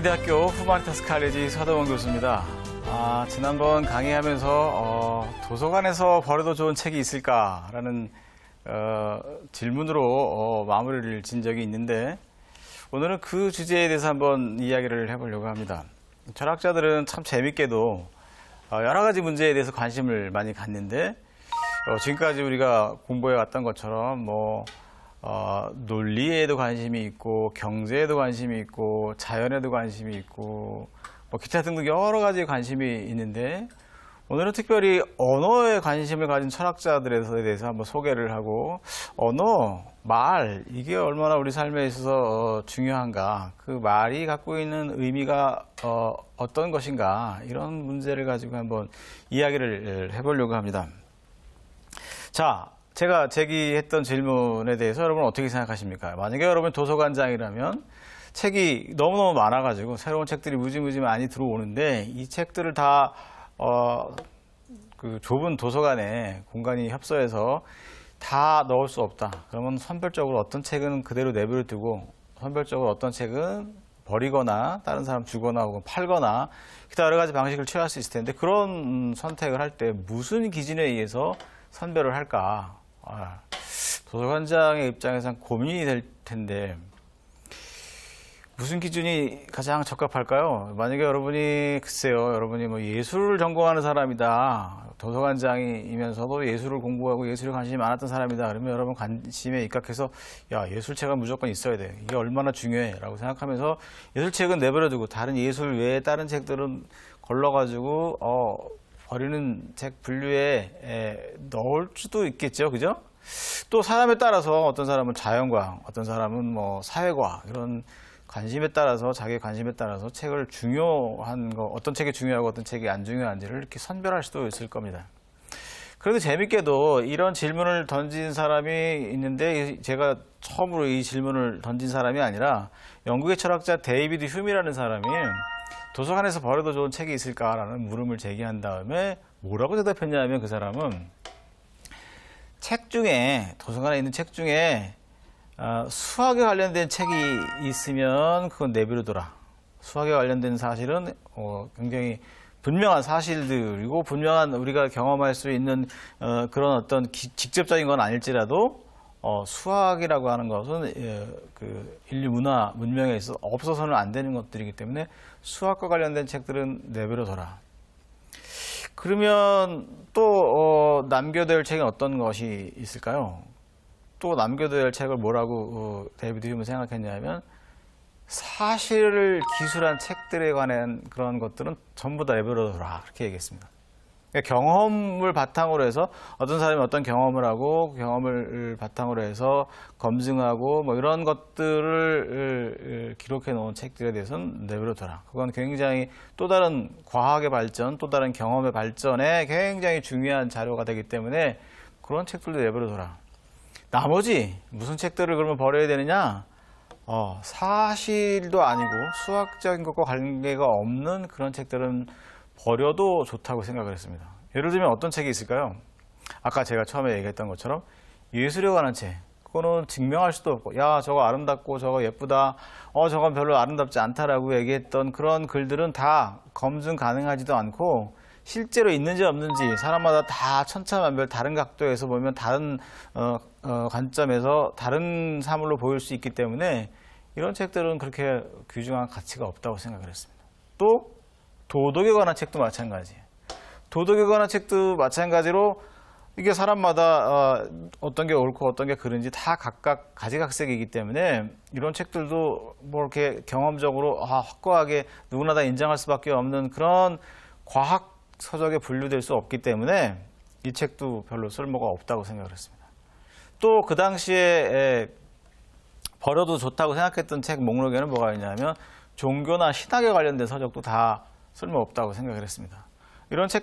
경희대학교 후마니타스 칼레지 서동원 교수입니다. 지난번 강의하면서 도서관에서 버려도 좋은 책이 있을까라는 질문으로 마무리를 진 적이 있는데 오늘은 그 주제에 대해서 한번 이야기를 해보려고 합니다. 철학자들은 참 재밌게도 여러 가지 문제에 대해서 관심을 많이 갖는데 지금까지 우리가 공부해 왔던 것처럼 논리에도 관심이 있고 경제에도 관심이 있고 자연에도 관심이 있고 기타 등등 여러 가지 관심이 있는데 오늘은 특별히 언어에 관심을 가진 철학자들에 대해서 한번 소개를 하고 언어, 말 이게 얼마나 우리 삶에 있어서 중요한가, 그 말이 갖고 있는 의미가 어떤 것인가, 이런 문제를 가지고 한번 이야기를 해보려고 합니다. 자, 제가 제기했던 질문에 대해서 여러분 어떻게 생각하십니까? 만약에 여러분 도서관장이라면 책이 너무너무 많아가지고 새로운 책들이 무지무지 많이 들어오는데 이 책들을 다 그 좁은 도서관에 공간이 협소해서 다 넣을 수 없다. 그러면 선별적으로 어떤 책은 그대로 내버려 두고 선별적으로 어떤 책은 버리거나 다른 사람 주거나 혹은 팔거나 기타 여러 가지 방식을 취할 수 있을 텐데 그런 선택을 할 때 무슨 기준에 의해서 선별을 할까? 도서관장의 입장에서는 고민이 될 텐데 무슨 기준이 가장 적합할까요? 만약에 여러분이 글쎄요, 여러분이 예술을 전공하는 사람이다, 도서관장이면서도 예술을 공부하고 예술에 관심이 많았던 사람이다, 그러면 여러분 관심에 입각해서 야, 예술책은 무조건 있어야 돼, 이게 얼마나 중요해 라고 생각하면서 예술책은 내버려두고 다른 예술 외에 다른 책들은 걸러가지고 버리는 책 분류에 넣을 수도 있겠죠, 그죠? 또 사람에 따라서 어떤 사람은 자연과학, 어떤 사람은 사회과학, 이런 관심에 따라서, 자기의 관심에 따라서 책을 중요한 거, 어떤 책이 중요하고 어떤 책이 안 중요한지를 이렇게 선별할 수도 있을 겁니다. 그래도 재밌게도 이런 질문을 던진 사람이 있는데 제가 처음으로 이 질문을 던진 사람이 아니라 영국의 철학자 데이비드 휴미라는 사람이 도서관에서 버려도 좋은 책이 있을까라는 물음을 제기한 다음에 뭐라고 대답했냐면 그 사람은 책 중에, 도서관에 있는 책 중에 수학에 관련된 책이 있으면 그건 내버려둬라. 수학에 관련된 사실은 굉장히 분명한 사실들이고 분명한 우리가 경험할 수 있는 그런 어떤 직접적인 건 아닐지라도 수학이라고 하는 것은 그 인류 문화, 문명에 있어서 없어서는 안 되는 것들이기 때문에 수학과 관련된 책들은 내버려둬라. 그러면 또 남겨둬야 할 책이 어떤 것이 있을까요? 또 남겨둬야 할 책을 뭐라고 데이비드 휴면 생각했냐면 사실을 기술한 책들에 관한 그런 것들은 전부 다 내버려둬라, 그렇게 얘기했습니다. 그러니까 경험을 바탕으로 해서 어떤 사람이 어떤 경험을 하고 경험을 바탕으로 해서 검증하고 이런 것들을 기록해 놓은 책들에 대해서는 내버려둬라. 그건 굉장히 또 다른 과학의 발전, 또 다른 경험의 발전에 굉장히 중요한 자료가 되기 때문에 그런 책들도 내버려둬라. 나머지 무슨 책들을 그러면 버려야 되느냐? 사실도 아니고 수학적인 것과 관계가 없는 그런 책들은 버려도 좋다고 생각을 했습니다. 예를 들면 어떤 책이 있을까요? 아까 제가 처음에 얘기했던 것처럼 예술에 관한 책. 그거는 증명할 수도 없고 야, 저거 아름답고 저거 예쁘다, 저건 별로 아름답지 않다라고 얘기했던 그런 글들은 다 검증 가능하지도 않고 실제로 있는지 없는지 사람마다 다 천차만별 다른 각도에서 보면 다른 관점에서 다른 사물로 보일 수 있기 때문에 이런 책들은 그렇게 귀중한 가치가 없다고 생각을 했습니다. 또 도덕에 관한 책도 마찬가지예요. 도덕에 관한 책도 마찬가지로 이게 사람마다 어떤 게 옳고 어떤 게 그른지 다 각각 가지각색이기 때문에 이런 책들도 이렇게 경험적으로 확고하게 누구나 다 인정할 수밖에 없는 그런 과학 서적에 분류될 수 없기 때문에 이 책도 별로 쓸모가 없다고 생각을 했습니다. 또 그 당시에 버려도 좋다고 생각했던 책 목록에는 뭐가 있냐면 종교나 신학에 관련된 서적도 다 쓸모없다고 생각을 했습니다. 이런 책들